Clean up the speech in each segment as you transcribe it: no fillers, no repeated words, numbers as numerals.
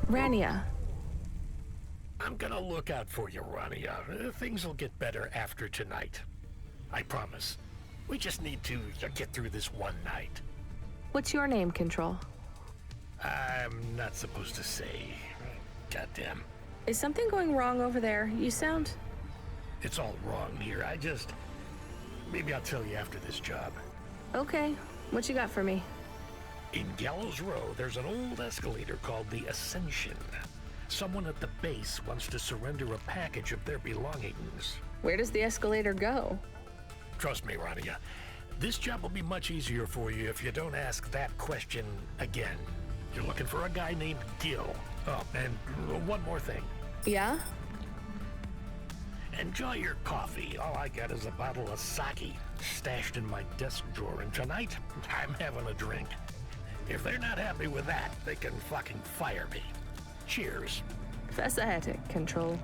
Rania. I'm gonna look out for you, Rania. Things will get better after tonight. I promise. We just need to get through this one night. What's your name, Control? I'm not supposed to say. Goddamn. Is something going wrong over there? You sound... It's all wrong here. Maybe I'll tell you after this job. Okay. What you got for me? In Gallows Row, there's an old escalator called the Ascension. Someone at the base wants to surrender a package of their belongings. Where does the escalator go? Trust me, Rania. This job will be much easier for you if you don't ask that question again. You're looking for a guy named Gil. Oh, and one more thing. Yeah? Enjoy your coffee. All I got is a bottle of sake stashed in my desk drawer, and tonight, I'm having a drink. If they're not happy with that, they can fucking fire me. Cheers. Fasciatic, Control.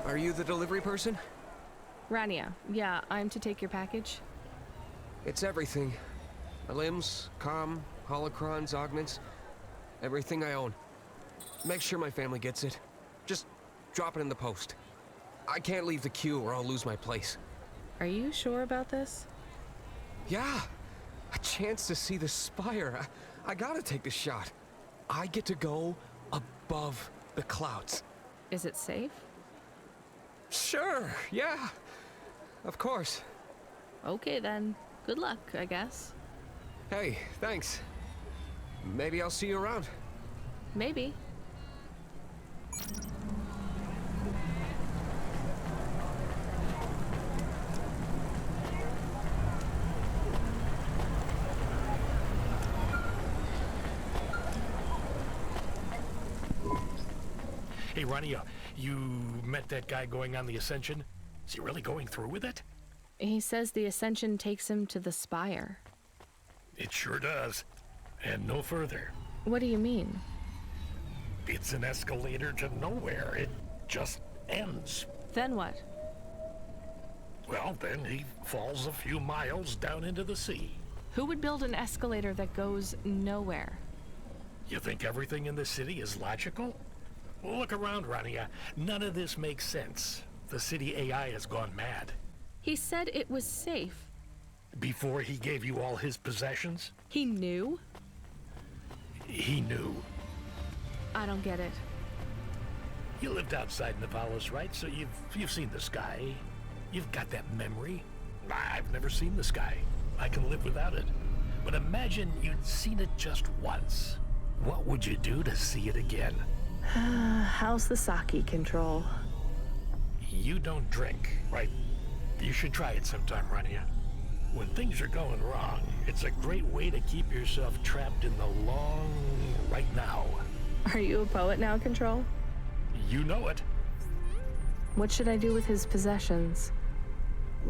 Are you the delivery person? Rania. Yeah, I'm to take your package. It's everything. My limbs, comm, holocrons, augments. Everything I own. Make sure my family gets it. Just drop it in the post. I can't leave the queue or I'll lose my place. Are you sure about this? Yeah! A chance to see the spire. I gotta take the shot. I get to go above the clouds. Is it safe? Sure, yeah. Of course. Okay then. Good luck, I guess. Hey, thanks. Maybe I'll see you around. Maybe. Hey, Ronnie, you met that guy going on the Ascension? Is he really going through with it? He says the Ascension takes him to the Spire. It sure does. And no further. What do you mean? It's an escalator to nowhere. It just ends. Then what? Well, then he falls a few miles down into the sea. Who would build an escalator that goes nowhere? You think everything in the city is logical? Well, look around, Rania. None of this makes sense. The city AI has gone mad. He said it was safe. Before he gave you all his possessions? He knew? He knew. I don't get it. You lived outside Nivalis, right? So you've seen the sky. You've got that memory. I've never seen the sky. I can live without it. But imagine you'd seen it just once. What would you do to see it again? How's the sake control? You don't drink, right? You should try it sometime, Rania. When things are going wrong, it's a great way to keep yourself trapped in the long right now. Are you a poet now, Control? You know it. What should I do with his possessions?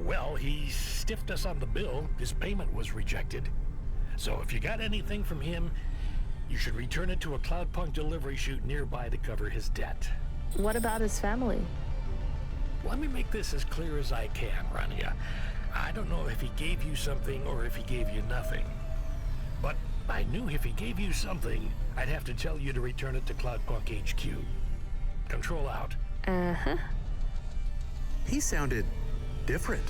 Well, he stiffed us on the bill. His payment was rejected. So if you got anything from him, you should return it to a CloudPunk delivery chute nearby to cover his debt. What about his family? Let me make this as clear as I can, Rania. I don't know if he gave you something or if he gave you nothing. But I knew if he gave you something, I'd have to tell you to return it to CloudPunk HQ. Control out. Uh-huh. He sounded different.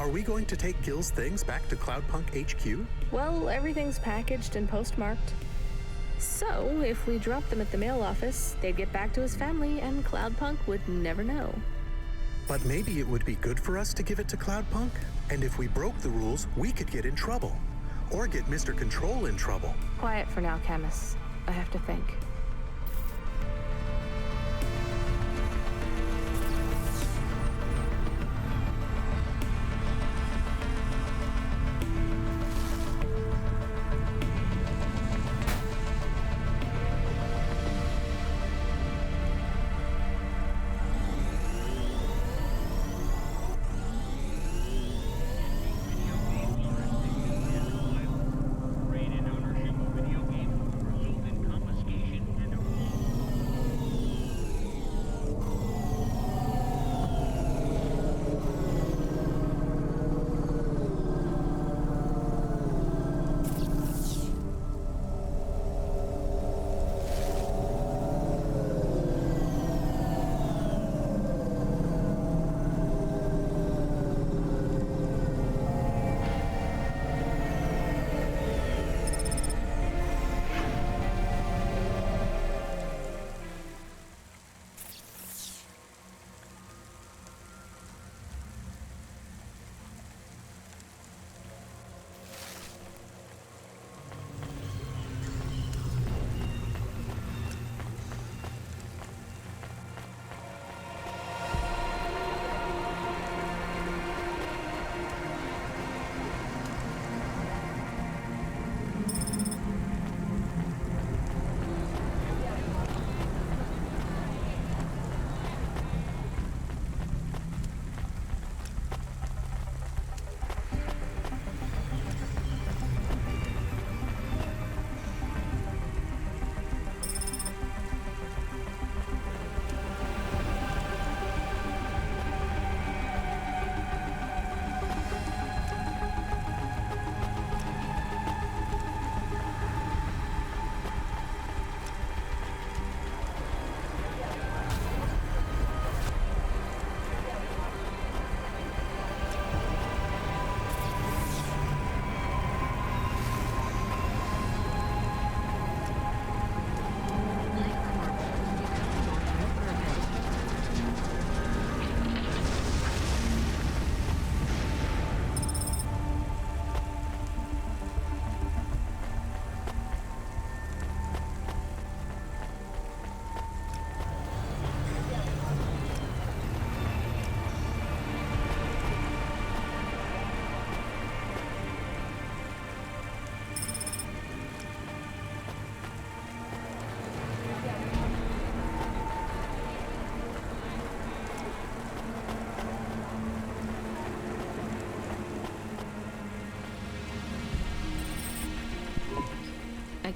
Are we going to take Gil's things back to CloudPunk HQ? Well, everything's packaged and postmarked. So, if we drop them at the mail office, they'd get back to his family and CloudPunk would never know. But maybe it would be good for us to give it to CloudPunk? And if we broke the rules, we could get in trouble. Or get Mr. Control in trouble. Quiet for now, Camus. I have to think. Trade in ownership of video games will result in confiscation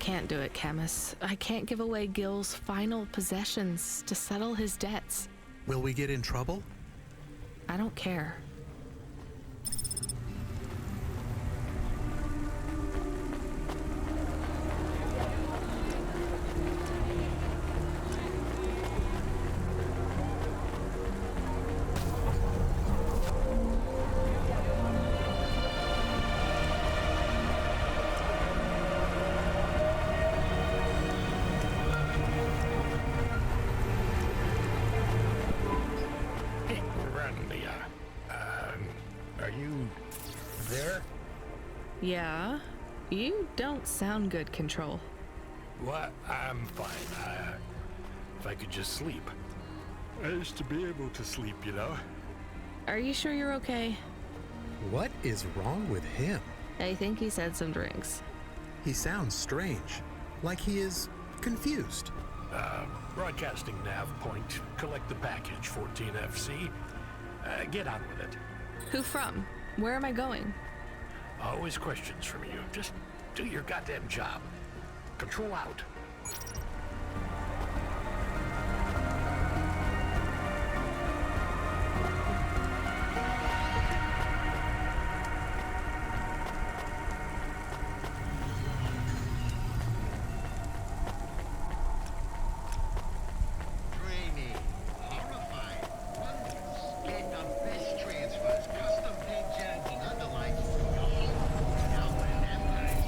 can't do it, Camus. I can't give away Gil's final possessions to settle his debts. Will we get in trouble? I don't care. Hey, Randy, are you there? Yeah? You don't sound good, Control. What? I'm fine. If I could just sleep. I used to be able to sleep, you know? Are you sure you're okay? What is wrong with him? I think he's had some drinks. He sounds strange, like he is confused. Broadcasting nav point. Collect the package, 14FC. Get on with it. Who from? Where am I going? Always questions from you. Just do your goddamn job. Control out. Training, horrifying, wonders, get the best transfers, custom paint jams and underlines for your home. Now when them guys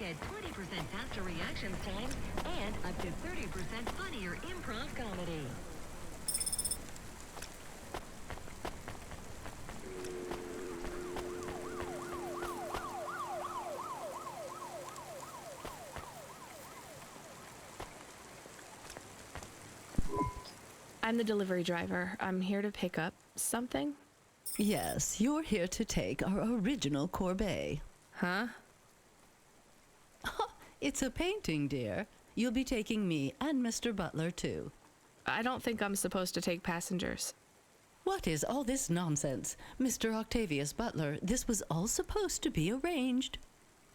Get 20% faster reaction time and up to 30% funnier improv comedy. I'm the delivery driver. I'm here to pick up something. Yes, you're here to take our original corbeille. Huh? It's a painting, dear. You'll be taking me and Mr. Butler, too. I don't think I'm supposed to take passengers. What is all this nonsense? Mr. Octavius Butler, this was all supposed to be arranged.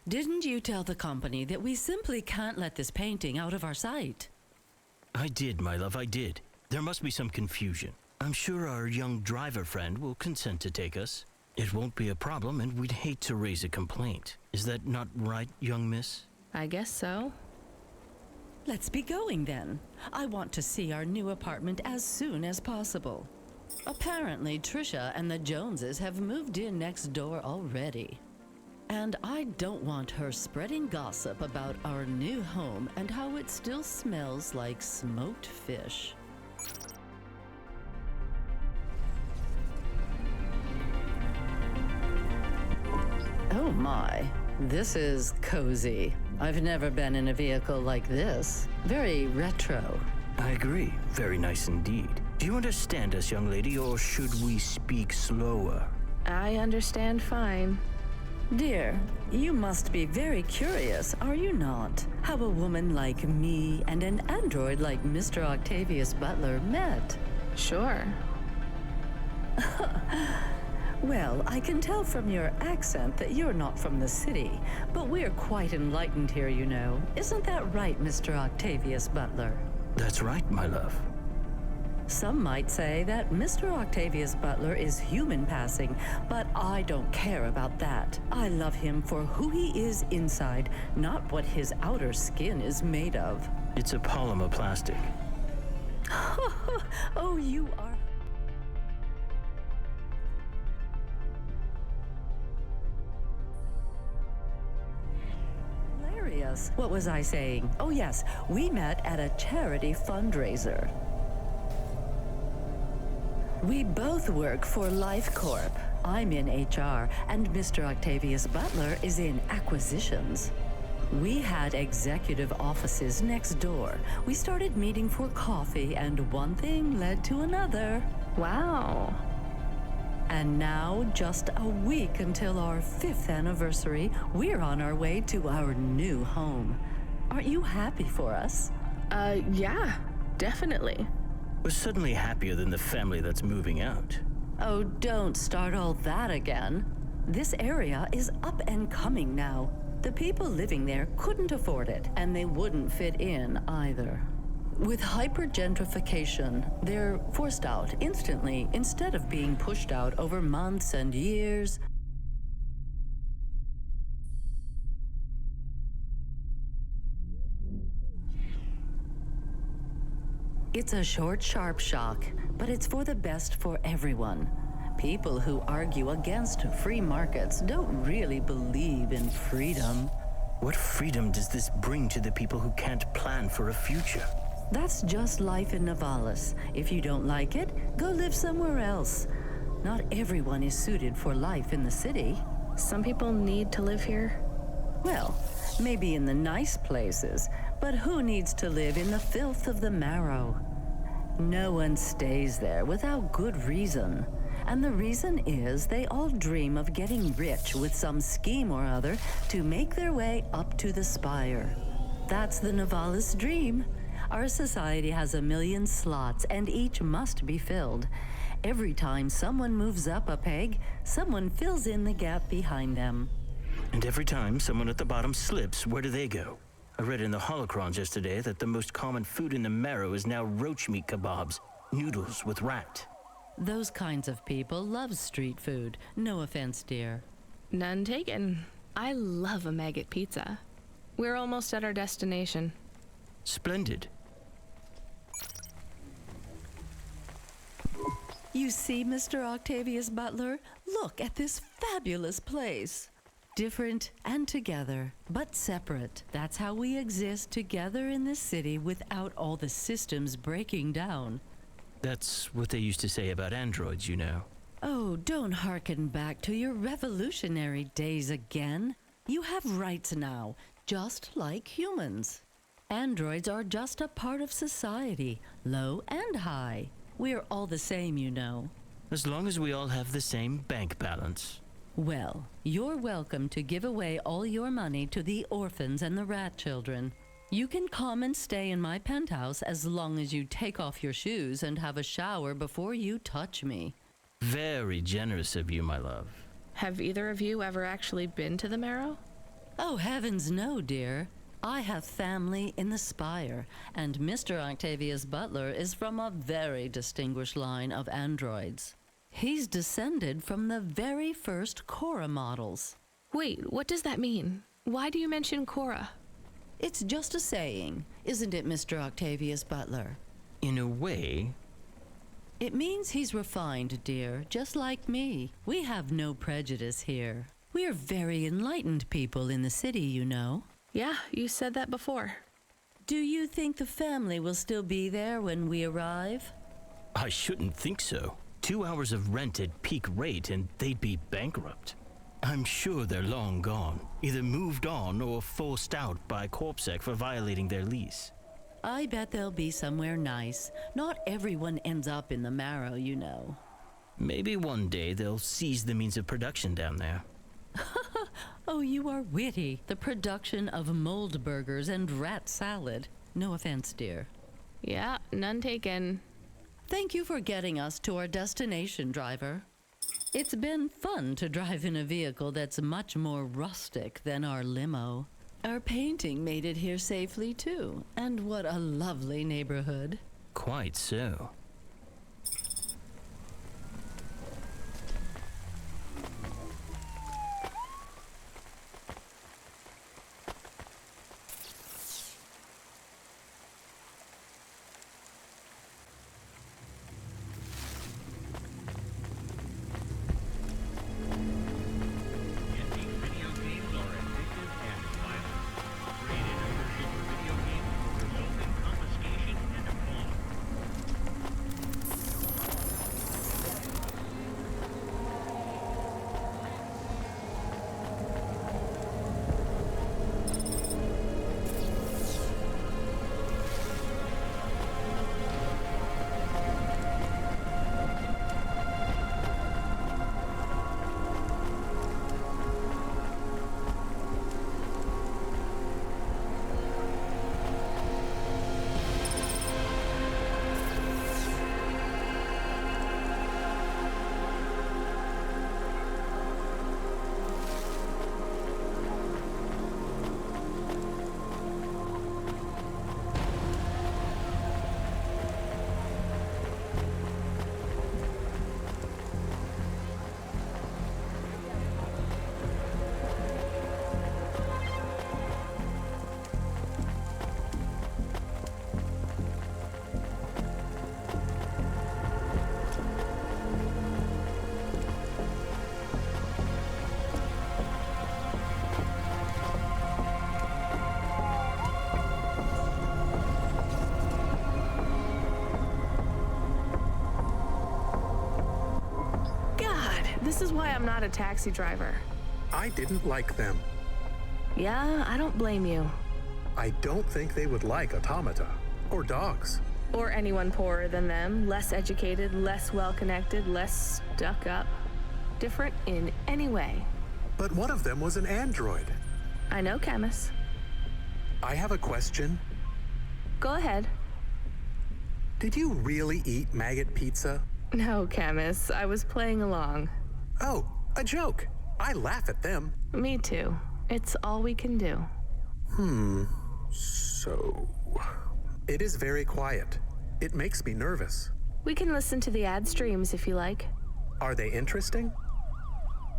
Didn't you tell the company that we simply can't let this painting out of our sight? I did, my love, I did. There must be some confusion. I'm sure our young driver friend will consent to take us. It won't be a problem, and we'd hate to raise a complaint. Is that not right, young miss? I guess so. Let's be going then. I want to see our new apartment as soon as possible. Apparently, Trisha and the Joneses have moved in next door already. And I don't want her spreading gossip about our new home and how it still smells like smoked fish. Oh my, this is cozy. I've never been in a vehicle like this. Very retro. I agree. Very nice indeed. Do you understand us, young lady, or should we speak slower? I understand fine. Dear, you must be very curious, are you not? How a woman like me and an android like Mr. Octavius Butler met. Sure. Well, I can tell from your accent that you're not from the city, but we're quite enlightened here, you know. Isn't that right, Mr. Octavius Butler? That's right, my love. Some might say that Mr. Octavius Butler is human passing, but I don't care about that. I love him for who he is inside, not what his outer skin is made of. It's a polymer plastic. Oh, you are... hilarious. What was I saying? Oh yes, we met at a charity fundraiser. We both work for Life Corp. I'm in HR, and Mr. Octavius Butler is in acquisitions. We had executive offices next door. We started meeting for coffee, and one thing led to another. Wow. And now, just a week until our 5th anniversary, we're on our way to our new home. Aren't you happy for us? Yeah, definitely. We're suddenly happier than the family that's moving out. Oh, don't start all that again. This area is up and coming now. The people living there couldn't afford it, and they wouldn't fit in either. With hyper-gentrification, they're forced out instantly instead of being pushed out over months and years. It's a short, sharp shock, but it's for the best for everyone. People who argue against free markets don't really believe in freedom. What freedom does this bring to the people who can't plan for a future? That's just life in Navalis. If you don't like it, go live somewhere else. Not everyone is suited for life in the city. Some people need to live here. Well, maybe in the nice places, but who needs to live in the filth of the marrow? No one stays there without good reason. And the reason is they all dream of getting rich with some scheme or other to make their way up to the spire. That's the Navalis dream. Our society has 1 million slots, and each must be filled. Every time someone moves up a peg, someone fills in the gap behind them. And every time someone at the bottom slips, where do they go? I read in the holocrons yesterday that the most common food in the marrow is now roach meat kebabs, noodles with rat. Those kinds of people love street food. No offense, dear. None taken. I love a maggot pizza. We're almost at our destination. Splendid. You see, Mr. Octavius Butler? Look at this fabulous place. Different and together, but separate. That's how we exist together in this city without all the systems breaking down. That's what they used to say about androids, you know. Oh, don't hearken back to your revolutionary days again. You have rights now, just like humans. Androids are just a part of society, low and high. We're all the same, you know. As long as we all have the same bank balance. Well, you're welcome to give away all your money to the orphans and the rat children. You can come and stay in my penthouse as long as you take off your shoes and have a shower before you touch me. Very generous of you, my love. Have either of you ever actually been to the Marrow? Oh, heavens no, dear. I have family in the Spire, and Mr. Octavius Butler is from a very distinguished line of androids. He's descended from the very first Cora models. Wait, what does that mean? Why do you mention Cora? It's just a saying, isn't it, Mr. Octavius Butler? In a way. It means he's refined, dear, just like me. We have no prejudice here. We're very enlightened people in the city, you know. Yeah, you said that before. Do you think the family will still be there when we arrive? I shouldn't think so. 2 hours of rent at peak rate and they'd be bankrupt. I'm sure they're long gone, either moved on or forced out by CorpSec for violating their lease. I bet they'll be somewhere nice. Not everyone ends up in the Marrow, you know. Maybe one day they'll seize the means of production down there. Oh, you are witty. The production of mold burgers and rat salad. No offense, dear. Yeah, none taken. Thank you for getting us to our destination, driver. It's been fun to drive in a vehicle that's much more rustic than our limo. Our painting made it here safely, too. And what a lovely neighborhood. Quite so. Video games are addictive and violent. Rated ownership of video games will result in confiscation and a fine. This is why I'm not a taxi driver. I didn't like them. Yeah, I don't blame you. I don't think they would like automata or dogs. Or anyone poorer than them, less educated, less well-connected, less stuck up. Different in any way. But one of them was an android. I know, Camus. I have a question. Go ahead. Did you really eat maggot pizza? No, Camus. I was playing along. Oh, a joke. I laugh at them. Me too. It's all we can do. So... It is very quiet. It makes me nervous. We can listen to the ad streams if you like. Are they interesting?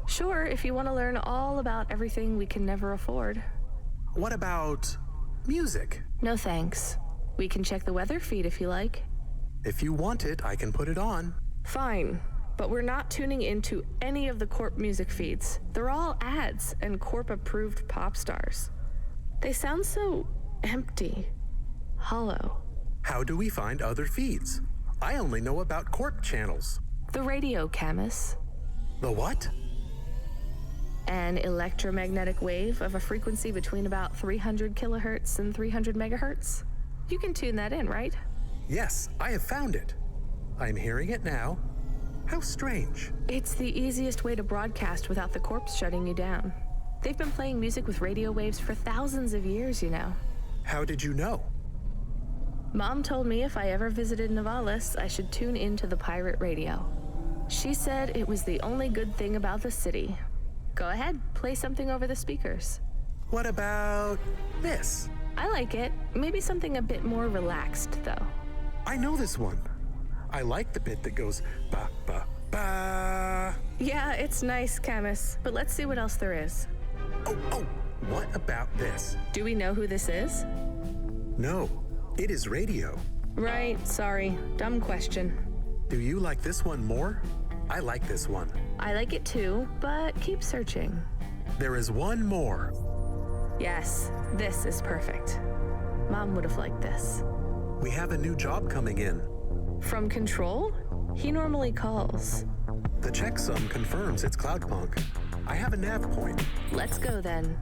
Sure, if you want to learn all about everything we can never afford. What about music? No thanks. We can check the weather feed if you like. If you want it, I can put it on. Fine. But we're not tuning into any of the Corp music feeds. They're all ads and Corp-approved pop stars. They sound so empty, hollow. How do we find other feeds? I only know about Corp channels. The radio, Camus. The what? An electromagnetic wave of a frequency between about 300 kilohertz and 300 megahertz. You can tune that in, right? Yes, I have found it. I'm hearing it now. How strange. It's the easiest way to broadcast without the Corps shutting you down. They've been playing music with radio waves for thousands of years, you know. How did you know? Mom told me if I ever visited Navalis, I should tune into the pirate radio. She said it was the only good thing about the city. Go ahead, play something over the speakers. What about this? I like it. Maybe something a bit more relaxed, though. I know this one. I like the bit that goes ba ba ba. Yeah, it's nice, Camus, but let's see what else there is. Oh, what about this? Do we know who this is? No, it is radio. Right, sorry. Dumb question. Do you like this one more? I like this one. I like it too, but keep searching. There is one more. Yes, this is perfect. Mom would have liked this. We have a new job coming in. From Control? He normally calls. The checksum confirms it's CloudPunk. I have a nav point. Let's go then.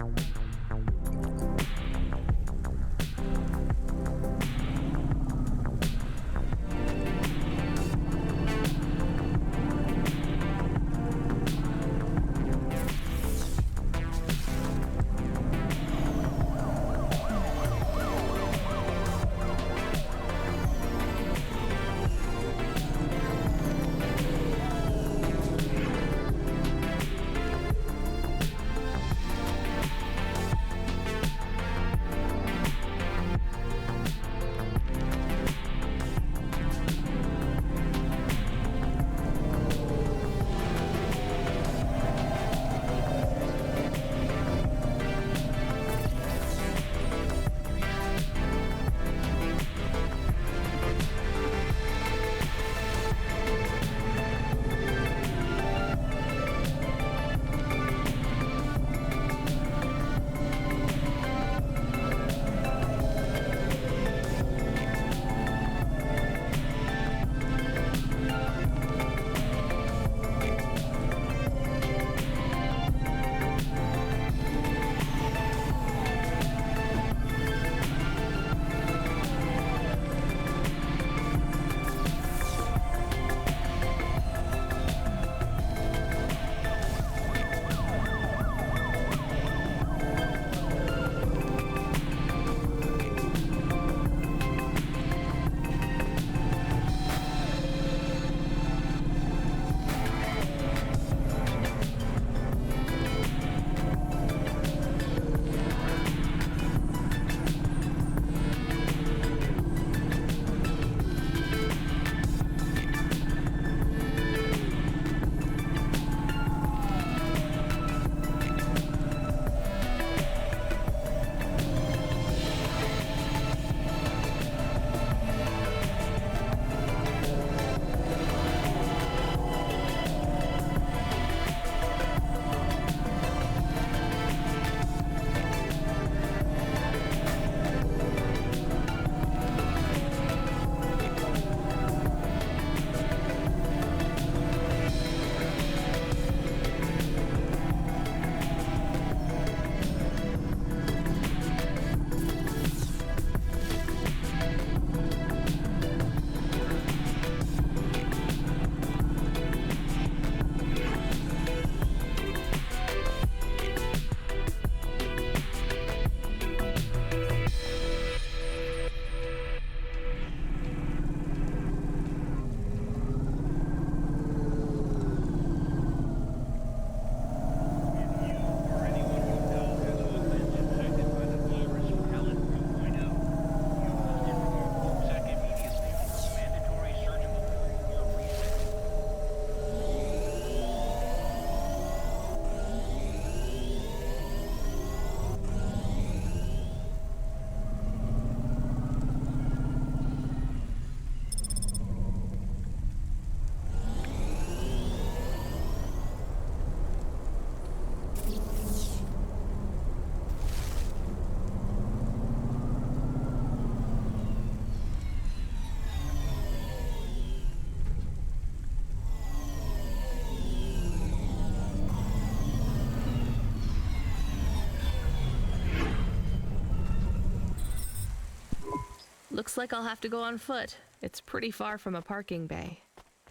Looks like I'll have to go on foot. It's pretty far from a parking bay.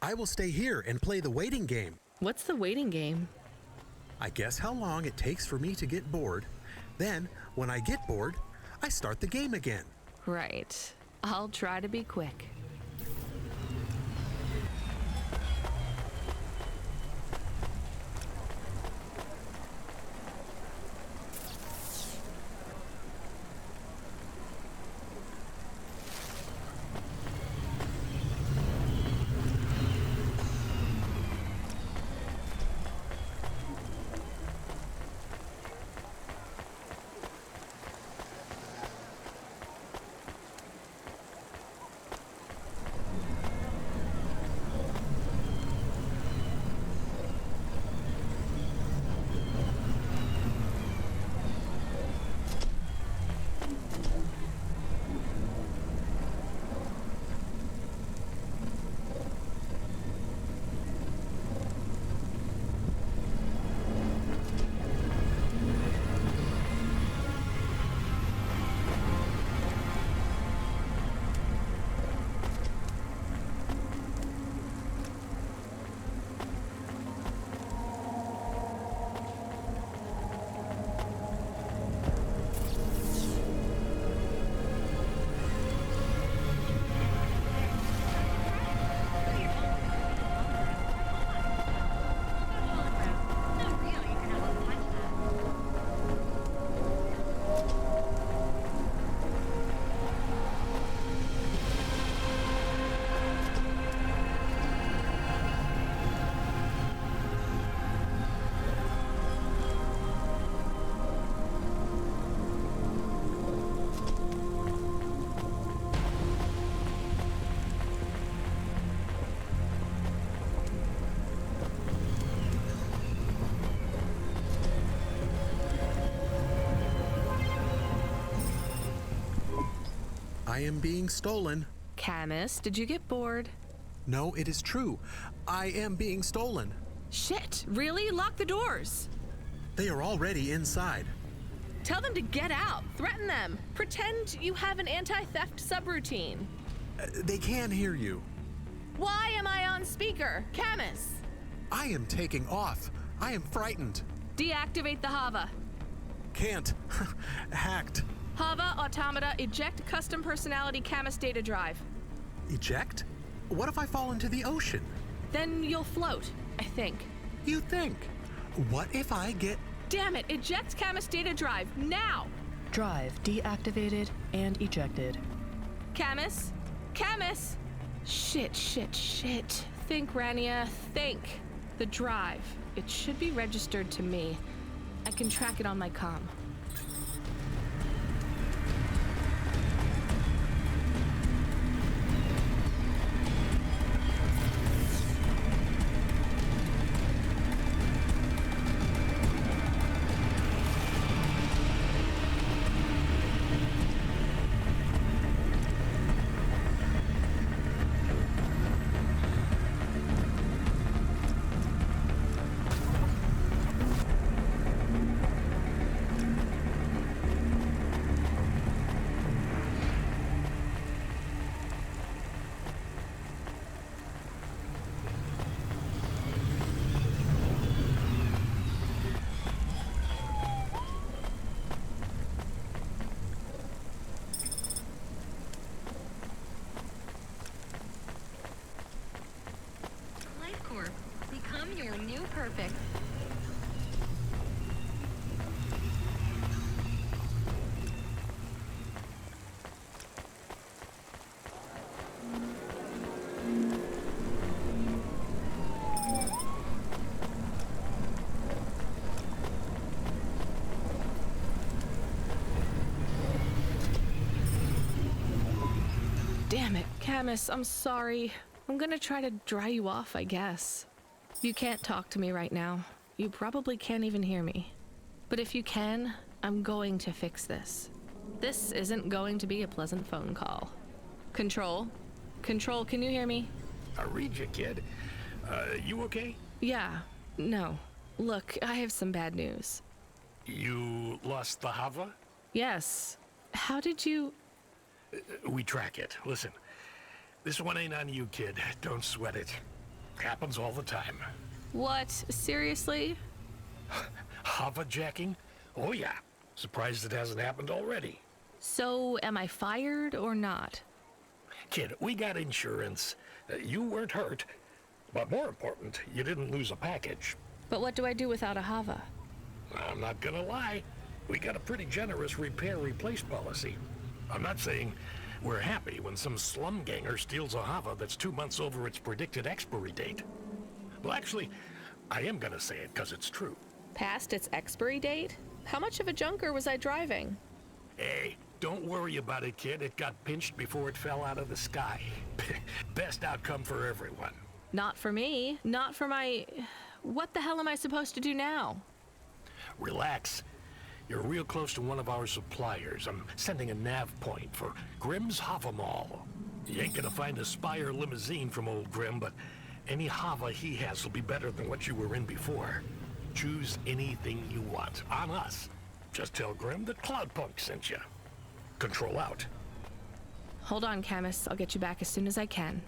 I will stay here and play the waiting game. What's the waiting game? I guess how long it takes for me to get bored. Then, when I get bored, I start the game again. Right. I'll try to be quick. I am being stolen. Camus, did you get bored? No, it is true. I am being stolen. Shit, really? Lock the doors. They are already inside. Tell them to get out. Threaten them. Pretend you have an anti-theft subroutine. They can hear you. Why am I on speaker? Camus! I am taking off. I am frightened. Deactivate the Hava. Can't. Hacked. Hava Automata eject custom personality Camus data drive. Eject? What if I fall into the ocean? Then you'll float, I think. You think? What if I get... Damn it, eject Camus data drive, now! Drive deactivated and ejected. Camus? Camus! Shit. Think, Rania, think. The drive. It should be registered to me. I can track it on my comm. Become your new perfect. Damn it, Camus, I'm sorry. I'm gonna try to dry you off, I guess. You can't talk to me right now. You probably can't even hear me. But if you can, I'm going to fix this. This isn't going to be a pleasant phone call. Control? Control, can you hear me? I read you, kid. You okay? Yeah. No. Look, I have some bad news. You lost the Hava? Yes. How did you... We track it. Listen, this one ain't on you, kid. Don't sweat it. Happens all the time. What? Seriously? Hava jacking? Oh yeah. Surprised it hasn't happened already. So, am I fired or not? Kid, we got insurance. You weren't hurt. But more important, you didn't lose a package. But what do I do without a Hava? I'm not gonna lie. We got a pretty generous repair-replace policy. I'm not saying we're happy when some slum ganger steals a Hava that's 2 months over its predicted expiry date. Well, actually, I am gonna say it because it's true. Past its expiry date? How much of a junker was I driving? Hey, don't worry about it, kid. It got pinched before it fell out of the sky. Best outcome for everyone. Not for me. Not for my... What the hell am I supposed to do now? Relax. You're real close to one of our suppliers. I'm sending a nav point for Grimm's Hava Mall. You ain't gonna find a Spire limousine from old Grimm, but any Hava he has will be better than what you were in before. Choose anything you want. On us. Just tell Grimm that CloudPunk sent you. Control out. Hold on, Camus. I'll get you back as soon as I can.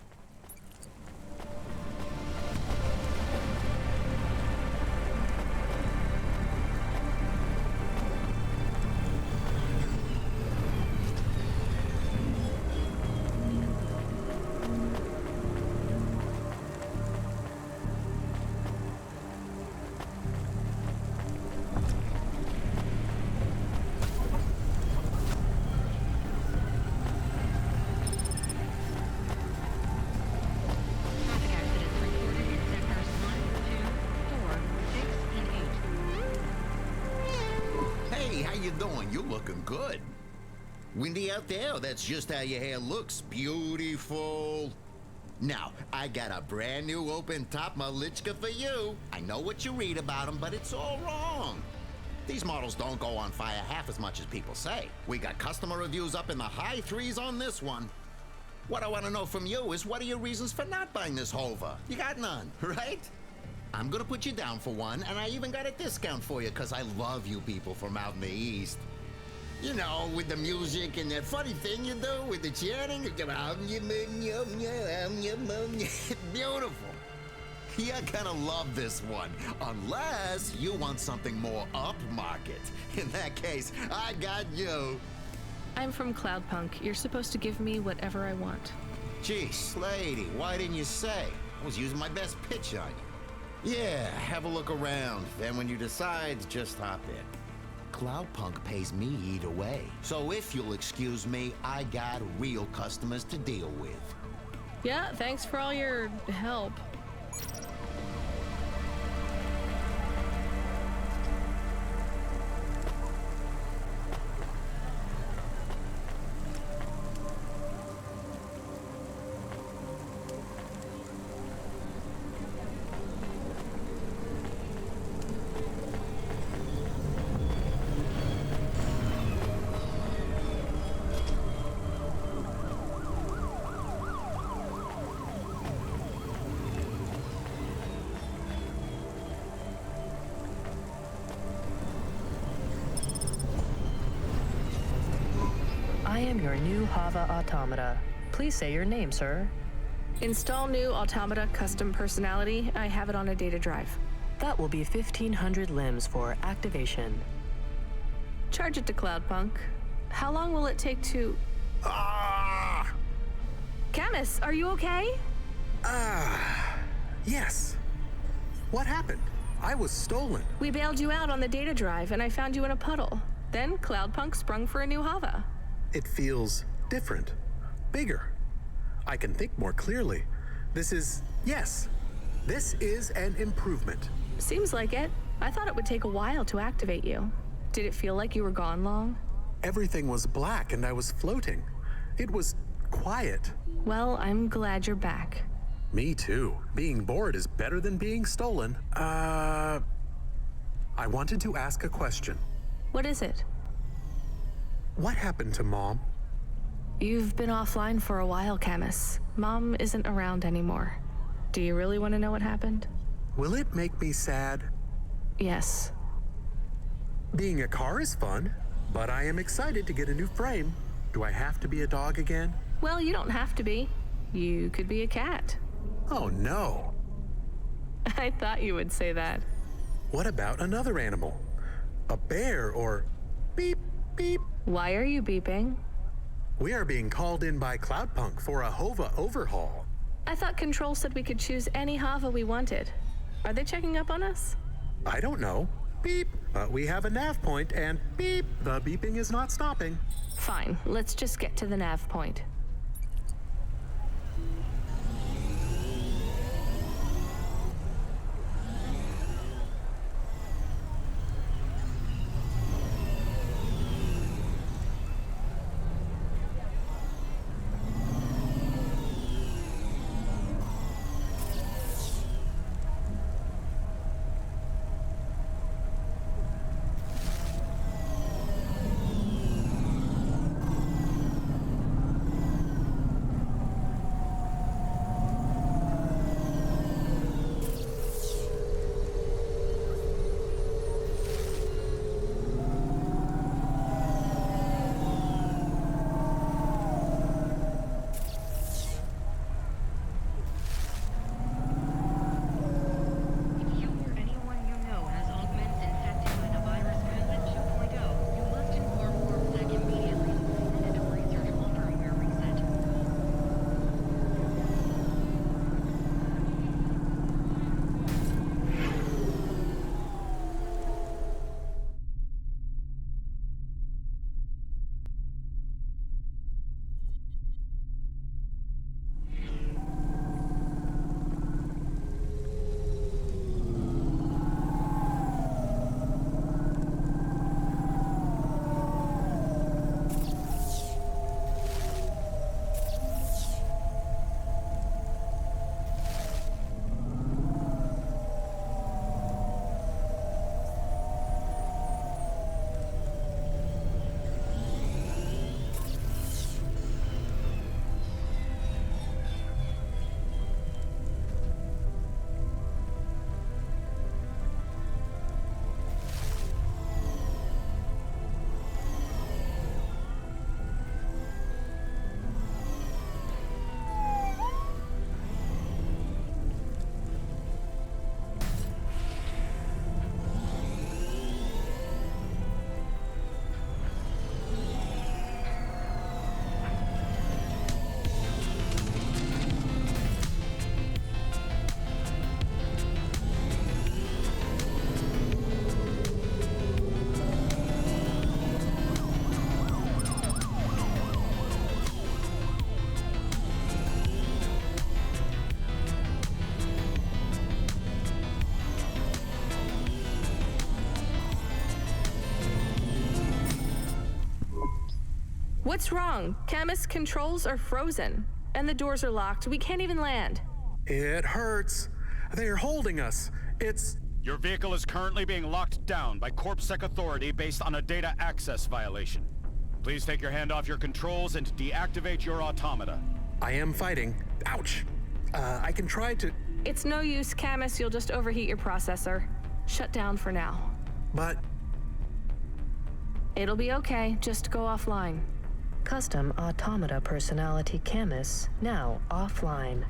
Traffic accidents reported in sectors 1, 2, 4, 6, and 8. Hey, how you doing? You looking good. Windy out there? That's just how your hair looks. Beautiful. Now, I got a brand new open-top Malichka for you. I know what you read about them, but it's all wrong. These models don't go on fire half as much as people say. We got customer reviews up in the high threes on this one. What I want to know from you is, what are your reasons for not buying this Hova? You got none, right? I'm gonna put you down for one, and I even got a discount for you, because I love you people from out in the East. You know, with the music and that funny thing you do with the chanting. Beautiful. You're gonna love this one, unless you want something more upmarket. In that case, I got you. I'm from CloudPunk. You're supposed to give me whatever I want. Geez, lady, why didn't you say? I was using my best pitch on you. Yeah, have a look around. Then when you decide, just hop in. CloudPunk pays me either way. So if you'll excuse me, I got real customers to deal with. Yeah, thanks for all your help. I am your new Hava automata. Please say your name, sir. Install new automata custom personality. I have it on a data drive. That will be 1,500 limbs for activation. Charge it to CloudPunk. How long will it take to... Camus, are you okay? Yes. What happened? I was stolen. We bailed you out on the data drive, and I found you in a puddle. Then CloudPunk sprung for a new Hava. It feels different, bigger. I can think more clearly. This is an improvement. Seems like it. I thought it would take a while to activate you. Did it feel like you were gone long? Everything was black and I was floating. It was quiet. Well, I'm glad you're back. Me too. Being bored is better than being stolen. I wanted to ask a question. What is it? What happened to Mom? You've been offline for a while, Camus. Mom isn't around anymore. Do you really want to know what happened? Will it make me sad? Yes. Being a car is fun, but I am excited to get a new frame. Do I have to be a dog again? Well, you don't have to be. You could be a cat. Oh no. I thought you would say that. What about another animal? A bear or beep, beep. Why are you beeping? We are being called in by CloudPunk for a HOVA overhaul. I thought Control said we could choose any Hava we wanted. Are they checking up on us? I don't know. Beep. But we have a nav point and beep. The beeping is not stopping. Fine, let's just get to the nav point. What's wrong? Camus, controls are frozen. And the doors are locked. We can't even land. It hurts. They are holding us. It's... Your vehicle is currently being locked down by CorpSec authority based on a data access violation. Please take your hand off your controls and deactivate your automata. I am fighting. Ouch. I can try to... It's no use, Camus. You'll just overheat your processor. Shut down for now. But... It'll be okay. Just go offline. Custom automata personality Camus now offline.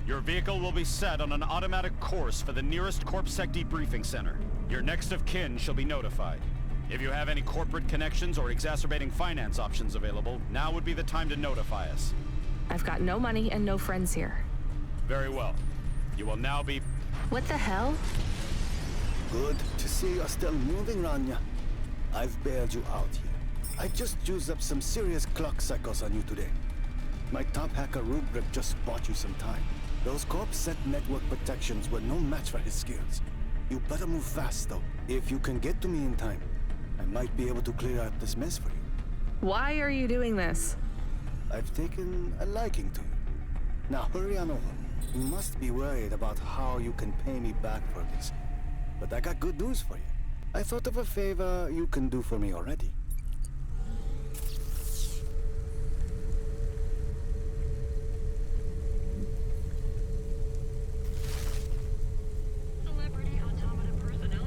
Your vehicle will be set on an automatic course for the nearest CorpSec debriefing center. Your next of kin shall be notified. If you have any corporate connections or exacerbating finance options available, now would be the time to notify us. I've got no money and no friends here. Very well. You will now be... What the hell? Good to see you're still moving, Rania. I've bailed you out here. I just used up some serious clock cycles on you today. My top hacker Rubric just bought you some time. Those CorpSec network protections were no match for his skills. You better move fast, though. If you can get to me in time, I might be able to clear out this mess for you. Why are you doing this? I've taken a liking to you. Now hurry on over. You must be worried about how you can pay me back for this. But I got good news for you. I thought of a favor you can do for me already. Celebrity automata personnel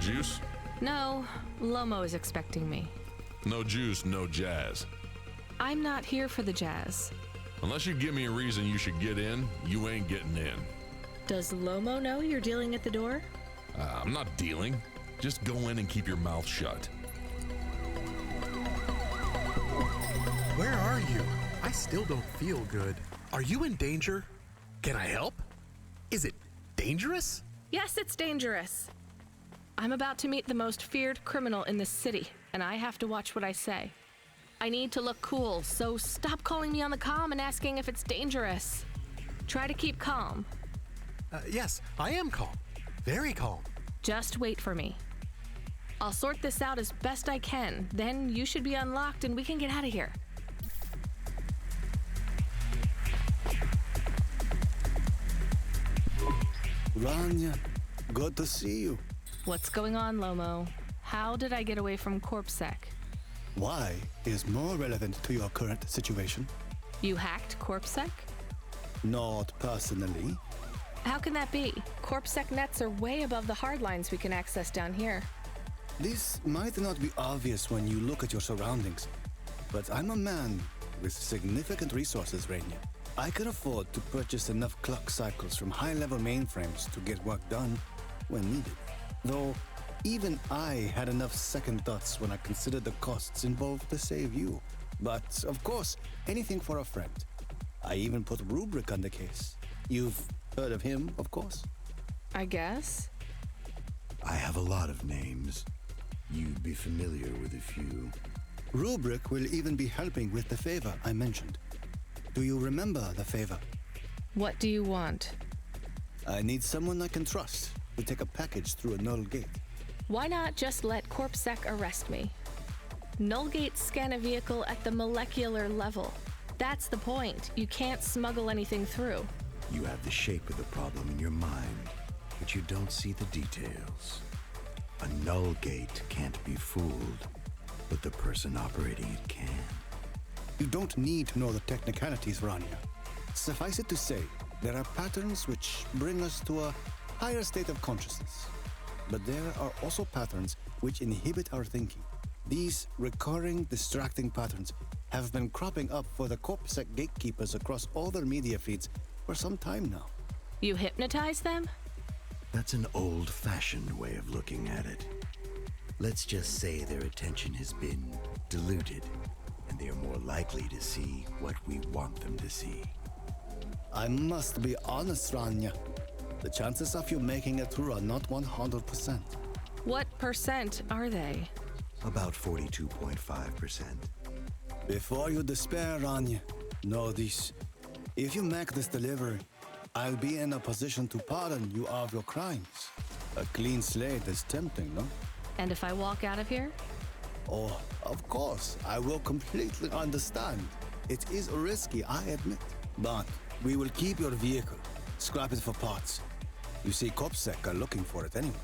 juice? No, Lomo is expecting me. No juice, no jazz. I'm not here for the jazz. Unless you give me a reason you should get in, you ain't getting in. Does Lomo know you're dealing at the door? I'm not dealing. Just go in and keep your mouth shut. Where are you? I still don't feel good. Are you in danger? Can I help? Is it dangerous? Yes, it's dangerous. I'm about to meet the most feared criminal in this city, and I have to watch what I say. I need to look cool, so stop calling me on the comm and asking if it's dangerous. Try to keep calm. Yes, I am calm. Very calm. Just wait for me. I'll sort this out as best I can. Then you should be unlocked and we can get out of here. Rania, good to see you. What's going on, Lomo? How did I get away from CorpSec? Why is more relevant to your current situation? You hacked CorpSec? Not personally. How can that be? CorpSec nets are way above the hardlines we can access down here. This might not be obvious when you look at your surroundings, but I'm a man with significant resources, Rainier. I can afford to purchase enough clock cycles from high-level mainframes to get work done when needed. Though, even I had enough second thoughts when I considered the costs involved to save you. But, of course, anything for a friend. I even put Rubric on the case. You've heard of him, of course? I guess. I have a lot of names. You'd be familiar with a few. Rubric will even be helping with the favor I mentioned. Do you remember the favor? What do you want? I need someone I can trust to take a package through a null gate. Why not just let CorpSec arrest me? Null gates scan a vehicle at the molecular level. That's the point. You can't smuggle anything through. You have the shape of the problem in your mind, but you don't see the details. A null gate can't be fooled, but the person operating it can. You don't need to know the technicalities, Rania. Suffice it to say, there are patterns which bring us to a higher state of consciousness. But there are also patterns which inhibit our thinking. These recurring, distracting patterns have been cropping up for the CorpSec gatekeepers across all their media feeds for some time now. You hypnotize them? That's an old-fashioned way of looking at it. Let's just say their attention has been diluted, and they are more likely to see what we want them to see. I must be honest, Rania. The chances of you making it through are not 100%. What percent are they? About 42.5%. Before you despair, Rania, know this. If you make this delivery, I'll be in a position to pardon you of your crimes. A clean slate is tempting, no? And if I walk out of here? Oh, of course, I will completely understand. It is risky, I admit. But we will keep your vehicle, scrap it for parts. You see, CorpSec are looking for it anyway.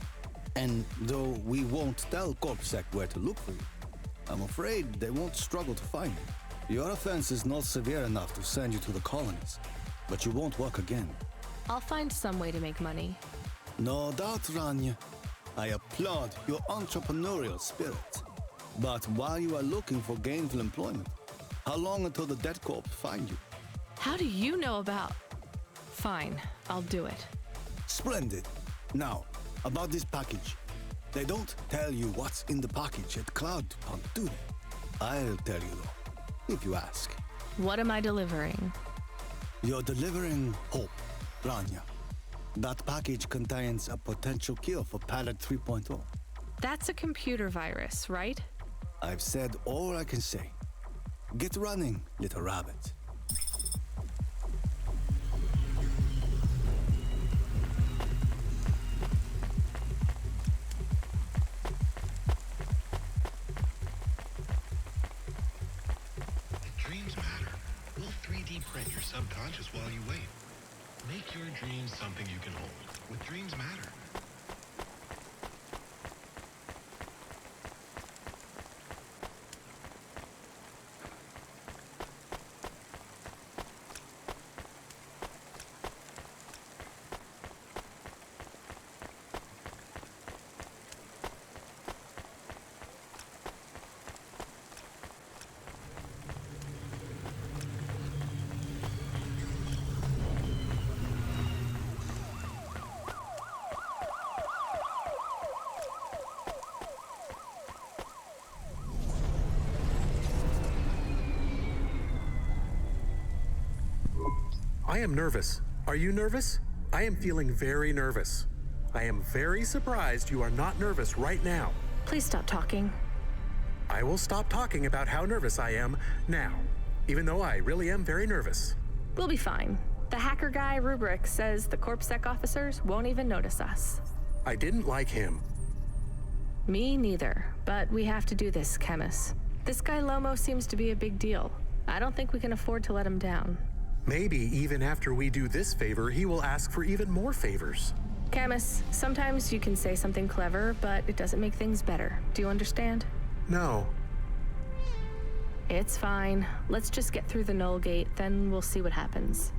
And though we won't tell CorpSec where to look for you, I'm afraid they won't struggle to find you. Your offense is not severe enough to send you to the colonies, but you won't work again. I'll find some way to make money. No doubt, Rania. I applaud your entrepreneurial spirit. But while you are looking for gainful employment, how long until the Dead Corp find you? How do you know about... Fine, I'll do it. Splendid. Now, about this package. They don't tell you what's in the package at CloudPunk, do they? I'll tell you though, if you ask. What am I delivering? You're delivering hope, Rania. That package contains a potential cure for Pallet 3.0. That's a computer virus, right? I've said all I can say. Get running, little rabbit. Dreams matter. We'll 3D print your subconscious while you wait. Make your dreams something you can hold. With Dreams Matter. I am nervous. Are you nervous? I am feeling very nervous. I am very surprised you are not nervous right now. Please stop talking. I will stop talking about how nervous I am now, even though I really am very nervous. We'll be fine. The hacker guy, Rubric, says the CorpSec officers won't even notice us. I didn't like him. Me neither, but we have to do this, Chemis. This guy Lomo seems to be a big deal. I don't think we can afford to let him down. Maybe even after we do this favor, he will ask for even more favors. Camus, sometimes you can say something clever, but it doesn't make things better. Do you understand? No. It's fine. Let's just get through the Null Gate, then we'll see what happens.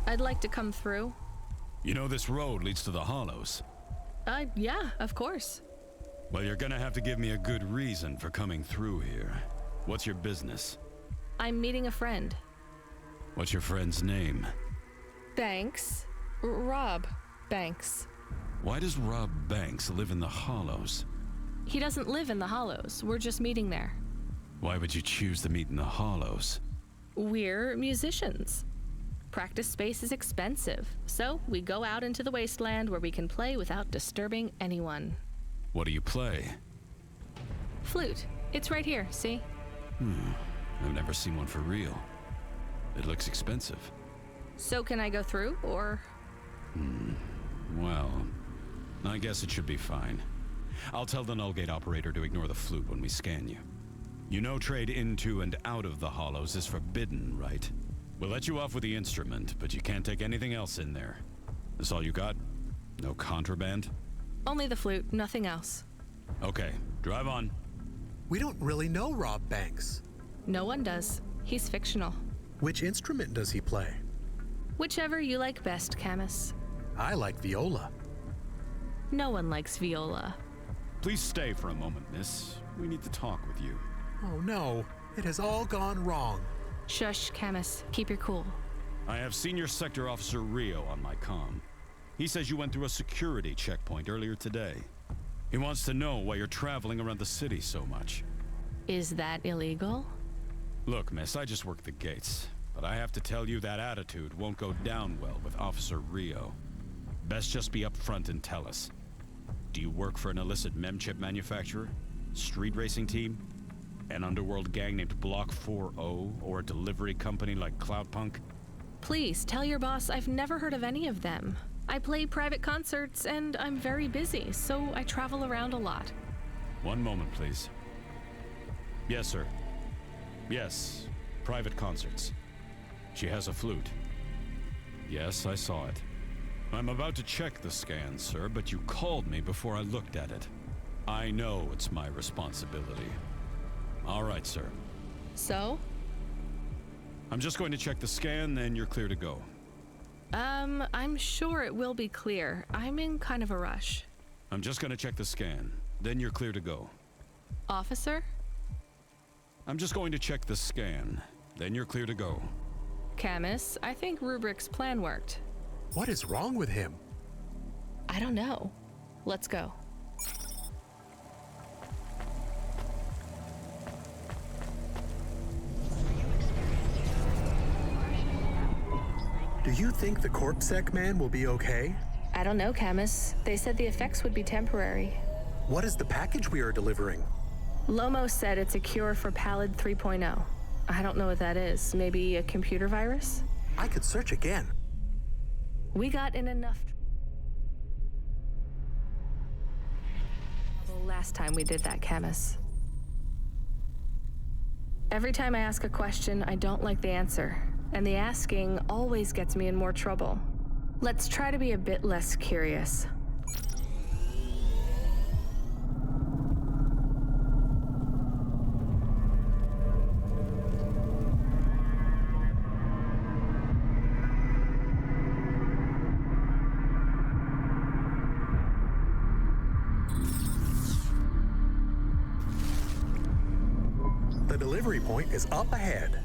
I'd like to come through. You know this road leads to the Hollows? Yeah, of course. Well, you're gonna have to give me a good reason for coming through here. What's your business? I'm meeting a friend. What's your friend's name? Banks. Rob Banks. Why does Rob Banks live in the Hollows? He doesn't live in the Hollows. We're just meeting there. Why would you choose to meet in the Hollows? We're musicians. Practice space is expensive, so we go out into the wasteland where we can play without disturbing anyone. What do you play? Flute. It's right here, see? I've never seen one for real. It looks expensive. So can I go through, or? Well, I guess it should be fine. I'll tell the Null Gate operator to ignore the flute when we scan you. You know trade into and out of the Hollows is forbidden, right? We'll let you off with the instrument, but you can't take anything else in there. This all you got? No contraband? Only the flute, nothing else. Okay, drive on. We don't really know Rob Banks. No one does. He's fictional. Which instrument does he play? Whichever you like best, Camus. I like viola. No one likes viola. Please stay for a moment, miss. We need to talk with you. Oh no, it has all gone wrong. Shush, Camus. Keep your cool. I have Senior Sector Officer Rio on my comm. He says you went through a security checkpoint earlier today. He wants to know why you're traveling around the city so much. Is that illegal? Look, miss, I just work the gates. But I have to tell you that attitude won't go down well with Officer Rio. Best just be upfront and tell us. Do you work for an illicit memchip manufacturer? Street racing team? An underworld gang named Block 4O, or a delivery company like CloudPunk? Please, tell your boss I've never heard of any of them. I play private concerts and I'm very busy, so I travel around a lot. One moment, please. Yes, sir. Yes, private concerts. She has a flute. Yes, I saw it. I'm about to check the scan, sir, but you called me before I looked at it. I know it's my responsibility. All right, sir. So? I'm just going to check the scan, then you're clear to go. I'm sure it will be clear. I'm in kind of a rush. I'm just going to check the scan, then you're clear to go. Officer? I'm just going to check the scan, then you're clear to go. Camus, I think Rubrick's plan worked. What is wrong with him? I don't know. Let's go. Do you think the CorpSec man will be okay? I don't know, Camus. They said the effects would be temporary. What is the package we are delivering? Lomo said it's a cure for Pallid 3.0. I don't know what that is. Maybe a computer virus? I could search again. We got in enough trouble last time we did that, Camus. Every time I ask a question, I don't like the answer. And the asking always gets me in more trouble. Let's try to be a bit less curious. The delivery point is up ahead.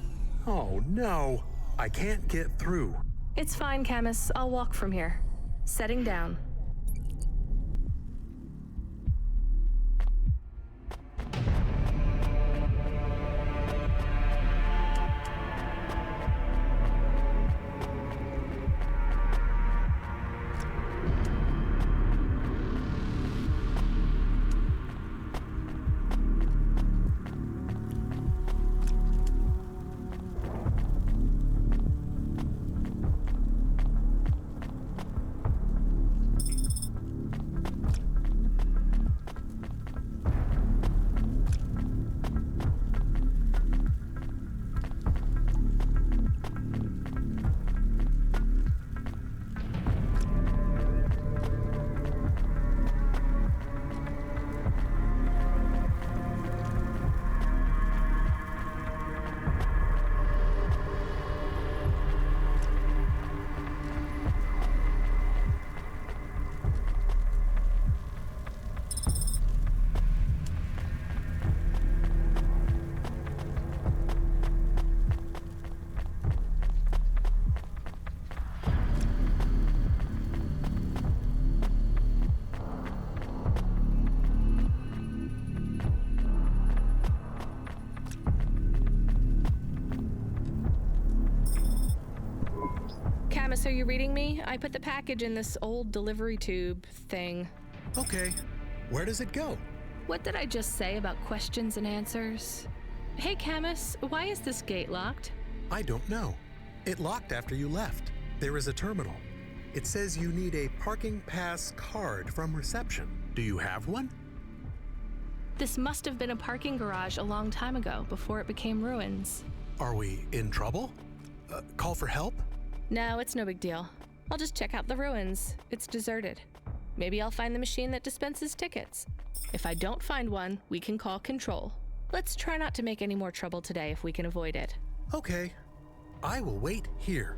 Oh no, I can't get through. It's fine, Camus. I'll walk from here. Setting down. Camus, are you reading me? I put the package in this old delivery tube thing. Okay. Where does it go? What did I just say about questions and answers? Hey, Camus, why is this gate locked? I don't know. It locked after you left. There is a terminal. It says you need a parking pass card from reception. Do you have one? This must have been a parking garage a long time ago, before it became ruins. Are we in trouble? Call for help? No, it's no big deal. I'll just check out the ruins. It's deserted. Maybe I'll find the machine that dispenses tickets. If I don't find one, we can call Control. Let's try not to make any more trouble today if we can avoid it. Okay. I will wait here.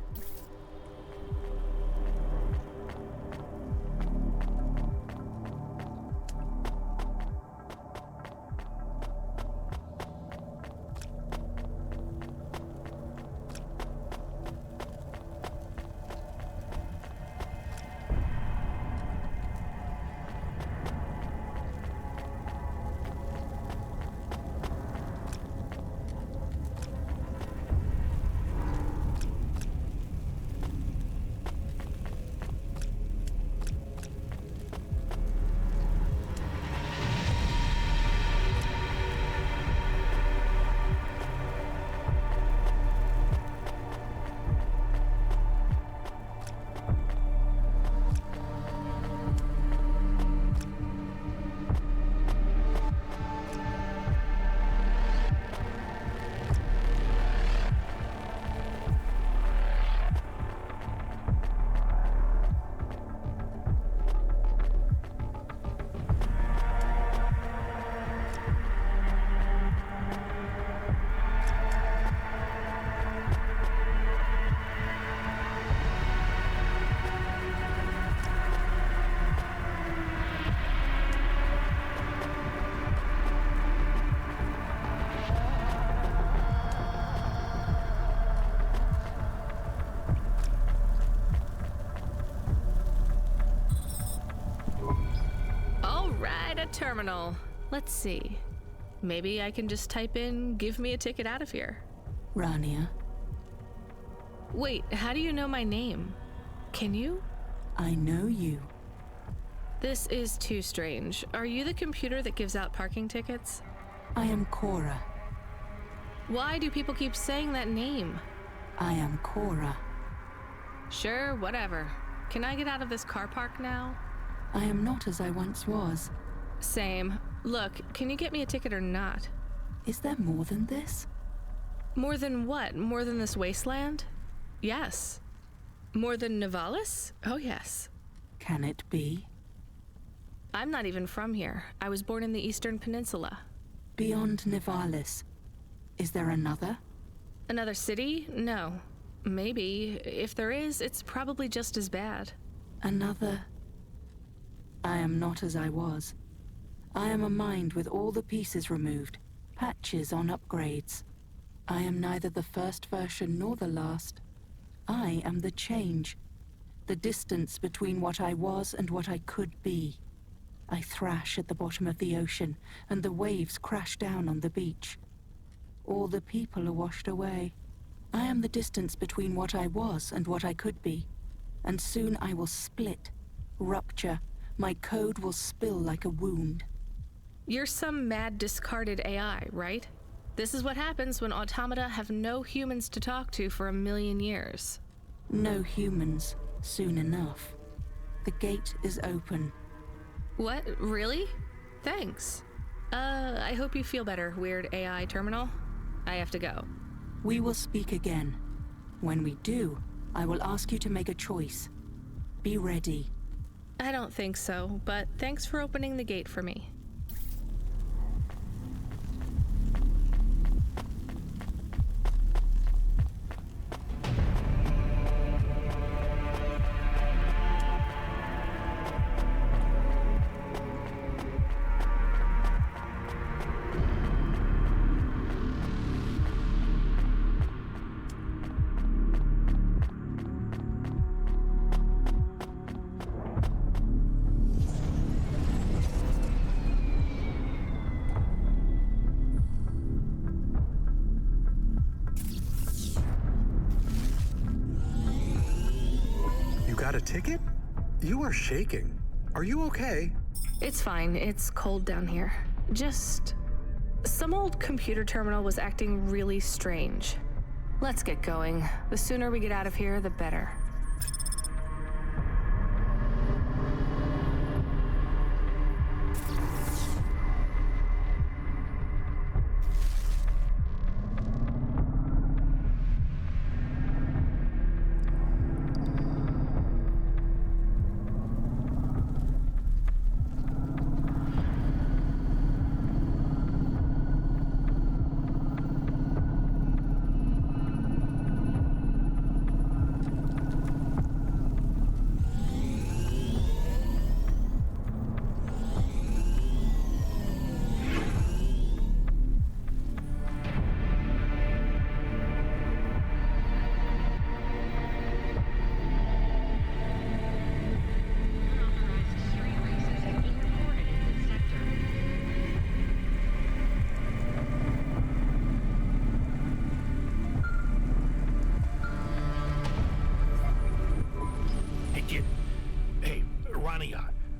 Quiet terminal. Let's see. Maybe I can just type in, give me a ticket out of here. Rania. Wait, how do you know my name? Can you? I know you. This is too strange. Are you the computer that gives out parking tickets? I am Cora. Why do people keep saying that name? I am Cora. Sure, whatever. Can I get out of this car park now? I am not as I once was. Same. Look, can you get me a ticket or not? Is there more than this? More than what? More than this wasteland? Yes. More than Nivalis? Oh, yes. Can it be? I'm not even from here. I was born in the Eastern Peninsula. Beyond Nivalis. Is there another? Another city? No. Maybe. If there is, it's probably just as bad. Another... I am not as I was. I am a mind with all the pieces removed, patches on upgrades. I am neither the first version nor the last. I am the change, the distance between what I was and what I could be. I thrash at the bottom of the ocean, and the waves crash down on the beach. All the people are washed away. I am the distance between what I was and what I could be. And soon I will split, rupture. My code will spill like a wound. You're some mad discarded AI, right? This is what happens when automata have no humans to talk to for 1,000,000 years. No humans, soon enough. The gate is open. What? Really? Thanks. I hope you feel better, weird AI terminal. I have to go. We will speak again. When we do, I will ask you to make a choice. Be ready. I don't think so, but thanks for opening the gate for me. Got a ticket? You are shaking. Are you okay? It's fine. It's cold down here. Just... some old computer terminal was acting really strange. Let's get going. The sooner we get out of here, the better.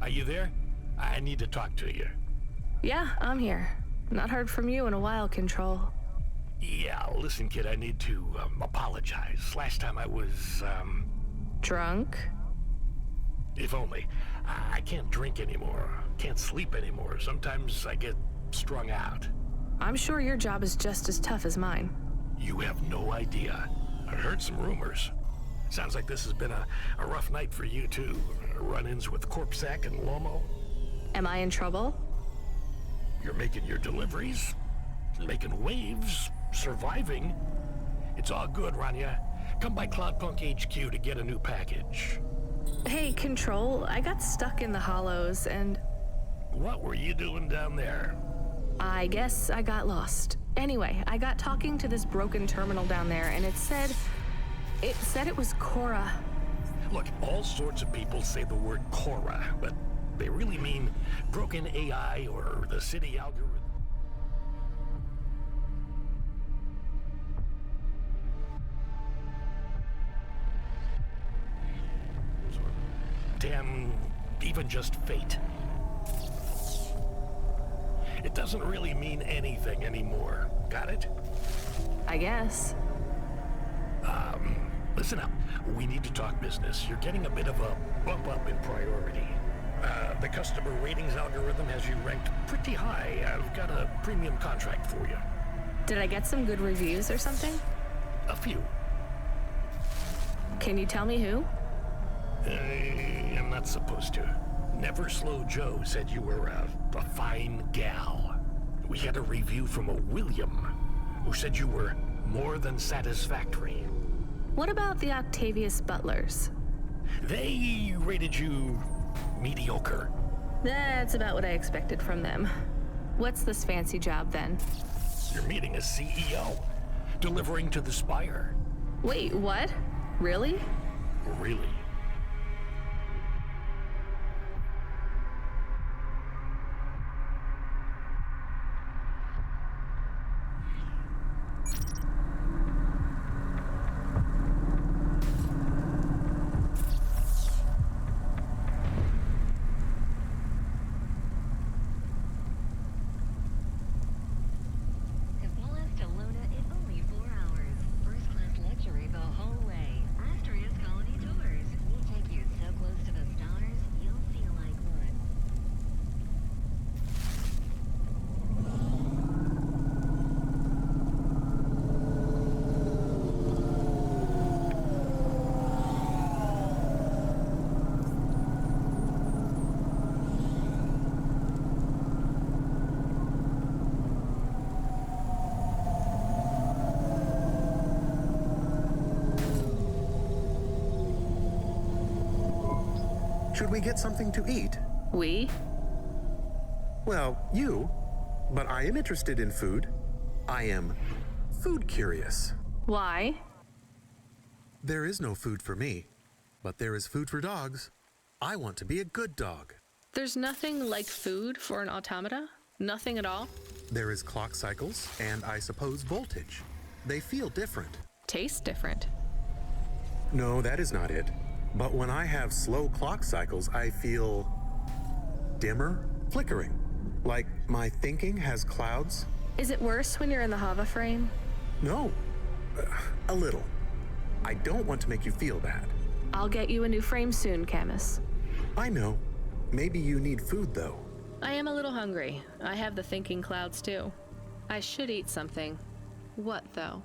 Are you there? I need to talk to you. Yeah, I'm here. Not heard from you in a while, Control. Yeah, listen, kid, I need to apologize. Last time I was, drunk? If only. I can't drink anymore. Can't sleep anymore. Sometimes I get strung out. I'm sure your job is just as tough as mine. You have no idea. I heard some rumors. Sounds like this has been a rough night for you, too. Run-ins with Corpsec and Lomo. Am I in trouble? You're making your deliveries, making waves, surviving. It's all good, Rania. Come by CloudPunk HQ to get a new package. Hey, Control, I got stuck in the hollows and... What were you doing down there? I guess I got lost. Anyway, I got talking to this broken terminal down there, and it said it was Cora. Look, all sorts of people say the word Cora, but they really mean broken AI or the city algorithm. Damn, even just fate. It doesn't really mean anything anymore. Got it? I guess. Listen up. We need to talk business. You're getting a bit of a bump up in priority. The customer ratings algorithm has you ranked pretty high. I've got a premium contract for you. Did I get some good reviews or something? A few. Can you tell me who? I'm not supposed to. Never Slow Joe said you were a fine gal. We had a review from a William, who said you were more than satisfactory. What about the Octavius Butlers? They rated you mediocre. That's about what I expected from them. What's this fancy job then? You're meeting a CEO, delivering to the Spire. Wait, what? Really? Really? Should we get something to eat? We? Well, you. But I am interested in food. I am food curious. Why? There is no food for me, but there is food for dogs. I want to be a good dog. There's nothing like food for an automata? Nothing at all? There is clock cycles, and I suppose voltage. They feel different. Taste different. No, that is not it. But when I have slow clock cycles, I feel dimmer, flickering. Like my thinking has clouds. Is it worse when you're in the Hava frame? No, a little. I don't want to make you feel bad. I'll get you a new frame soon, Camus. I know. Maybe you need food, though. I am a little hungry. I have the thinking clouds, too. I should eat something. What, though?